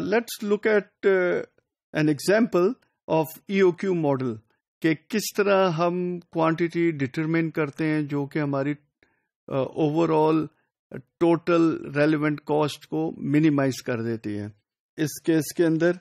Let's look at an example of EOQ model कि किस तरह हम क्वांटिटी डिटरमिन करते हैं जो कि हमारी ओवरऑल टोटल रेलेवेंट कॉस्ट को मिनिमाइज कर देती है। इस केस के अंदर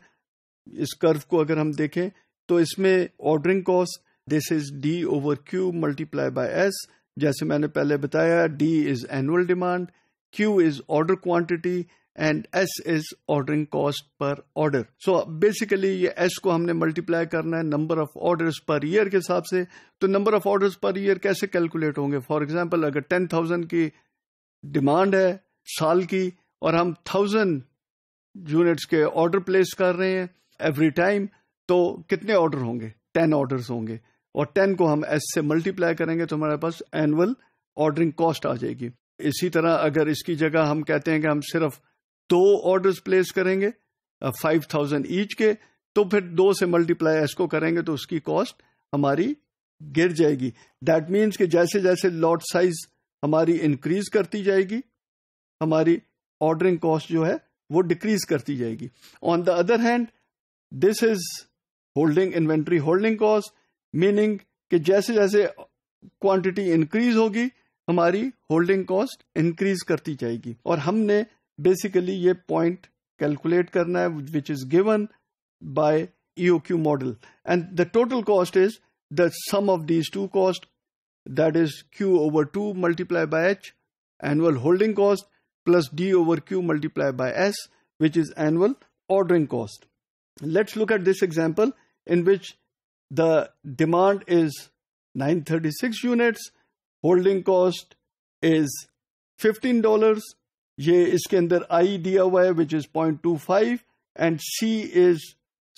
इस कर्व को अगर हम देखें तो इसमें ordering cost this is D/Q multiply by S। जैसे मैंने पहले बताया, D is annual demand, Q is order quantity and S is ordering cost per order. So basically ये S को हमने मल्टीप्लाई करना है number of orders per year के हिसाब से। तो number of orders per year कैसे कैलकुलेट होंगे? फॉर एग्जांपल अगर 10,000 की डिमांड है साल की और हम 1000 यूनिट्स के ऑर्डर प्लेस कर रहे हैं एवरी टाइम, तो कितने ऑर्डर होंगे? 10 ऑर्डर्स होंगे और 10 को हम S से मल्टीप्लाई करेंगे तो हमारे पास एनुअल ऑर्डरिंग कॉस्ट आ जाएगी। इसी तरह अगर इसकी जगह हम कहते हैं कि हम सिर्फ 2 ऑर्डर्स प्लेस करेंगे 5,000 ईच के, तो फिर 2 से मल्टीप्लाई S को करेंगे तो उसकी कॉस्ट हमारी गिर जाएगी। दैट मीन्स कि जैसे जैसे लॉट साइज हमारी इंक्रीज करती जाएगी, हमारी ऑर्डरिंग कॉस्ट जो है वो डिक्रीज करती जाएगी। On the other hand this is holding inventory holding cost, meaning कि जैसे जैसे क्वांटिटी इंक्रीज होगी हमारी होल्डिंग कॉस्ट इंक्रीज करती जाएगी। और हमने बेसिकली ये पॉइंट कैलकुलेट करना है which is given by EOQ model and the total cost is the sum of these two cost, that is Q/2 multiplied by H, annual holding cost, plus D/Q multiplied by S, which is annual ordering cost. Let's look at this example in which the demand is 936 units, holding cost is $15. ये इसके अंदर I दिया हुआ है which is 0.25 and C is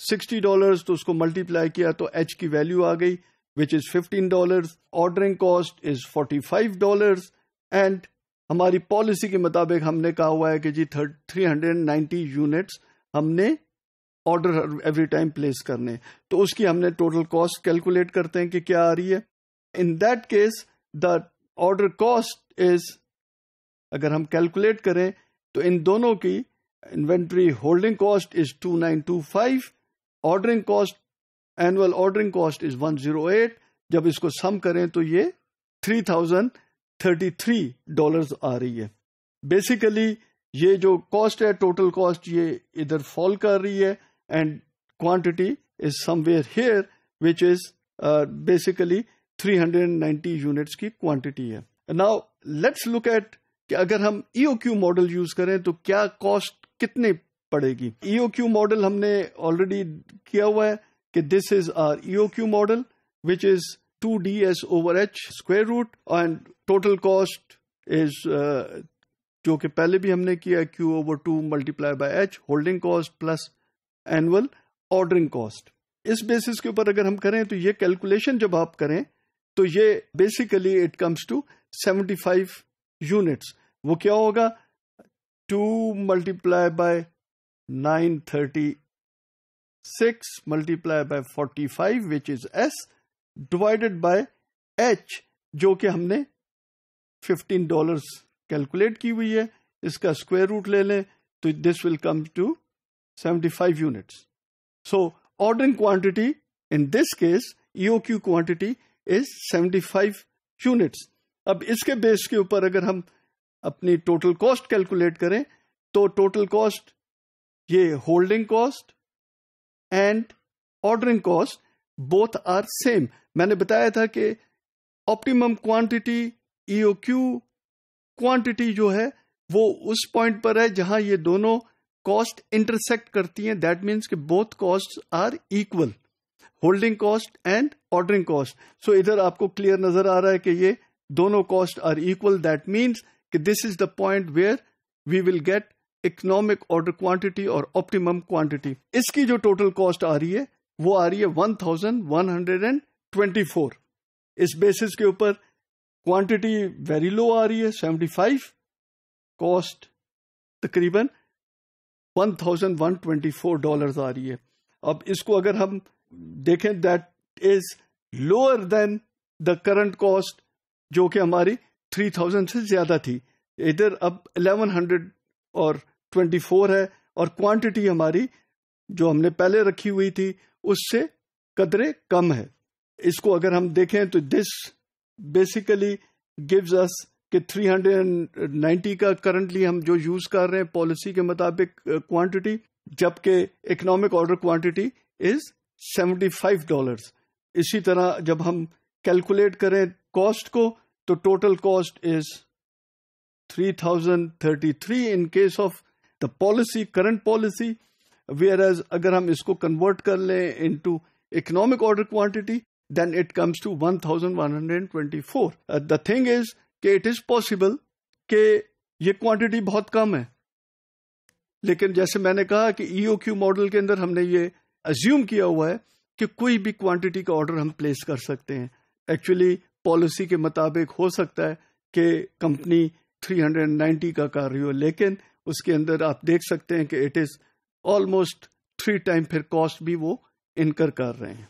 $60, तो उसको multiply किया तो H की वैल्यू आ गई which is $15. Ordering cost is $45 and हमारी पॉलिसी के मुताबिक हमने कहा हुआ है कि जी 390 यूनिट्स हमने ऑर्डर एवरी टाइम प्लेस करने, तो उसकी हमने टोटल कॉस्ट कैलकुलेट करते हैं कि क्या आ रही है। In that case the order cost is, अगर हम कैलकुलेट करें तो इन दोनों की inventory holding cost is 2925, ordering cost annual ordering cost is 108। जब इसको सम करें तो ये $3,033 आ रही है। बेसिकली ये जो कॉस्ट है टोटल कॉस्ट ये इधर फॉल कर रही है and quantity is somewhere here which is basically 390 units की क्वांटिटी है। नाउ लेट्स लुक एट कि अगर हम EOQ मॉडल यूज करें तो क्या कॉस्ट कितनी पड़ेगी। EOQ मॉडल हमने ऑलरेडी किया हुआ है कि this is our EOQ model which is 2DS/H square root and total cost is जो कि पहले भी हमने किया Q/2 multiply by H holding cost plus annual ordering cost. इस बेसिस के ऊपर अगर हम करें तो ये कैलकुलेशन जब आप करें तो ये basically it comes to 75 units. वो क्या होगा 2 multiply by 936 multiply by 45 which is S divided by H जो कि हमने $15 कैलकुलेट की हुई है, इसका स्क्वायर रूट ले लें तो this will come to 75 units. So ordering quantity in this case EOQ quantity is 75 units. अब इसके बेस के ऊपर अगर हम अपनी टोटल कॉस्ट कैलकुलेट करें तो टोटल कॉस्ट ये holding cost and ordering cost both are same. मैंने बताया था कि ऑप्टिमम क्वांटिटी EOQ क्वांटिटी जो है वो उस पॉइंट पर है जहां ये दोनों कॉस्ट इंटरसेक्ट करती हैं। दैट मीन्स कि both cost are equal, holding cost and ordering cost. So इधर आपको क्लियर नजर आ रहा है कि ये दोनों cost are equal. That means कि this is the point where we will get economic order quantity और ऑप्टिमम क्वांटिटी। इसकी जो टोटल कॉस्ट आ रही है वो आ रही है 1124। इस बेसिस के ऊपर क्वांटिटी वेरी लो आ रही है 75, कॉस्ट तकरीबन $1,124 आ रही है। अब इसको अगर हम देखें that is lower than the current cost जो कि हमारी 3000 से ज्यादा थी। इधर अब 1124 है और क्वांटिटी हमारी जो हमने पहले रखी हुई थी उससे कदरे कम है। इसको अगर हम देखें तो दिस बेसिकली गिव्स अस कि 390 का करंटली हम जो यूज कर रहे हैं पॉलिसी के मुताबिक क्वांटिटी, जबकि इकोनॉमिक ऑर्डर क्वांटिटी इज $75। इसी तरह जब हम कैलकुलेट करें कॉस्ट को तो total cost is 3033 in case of the policy, current policy, whereas अगर हम इसको कन्वर्ट कर लें into economic order quantity then it comes to 1124। The thing is कि इट इज पॉसिबल कि ये क्वांटिटी बहुत कम है, लेकिन जैसे मैंने कहा कि ईओक्यू मॉडल के अंदर हमने ये अज्यूम किया हुआ है कि कोई भी क्वांटिटी का ऑर्डर हम प्लेस कर सकते हैं। एक्चुअली पॉलिसी के मुताबिक हो सकता है कि कंपनी 390 का कर रही हो, लेकिन उसके अंदर आप देख सकते हैं कि इट इज ऑलमोस्ट 3 टाइम फिर कॉस्ट भी वो इनकर कर रहे हैं।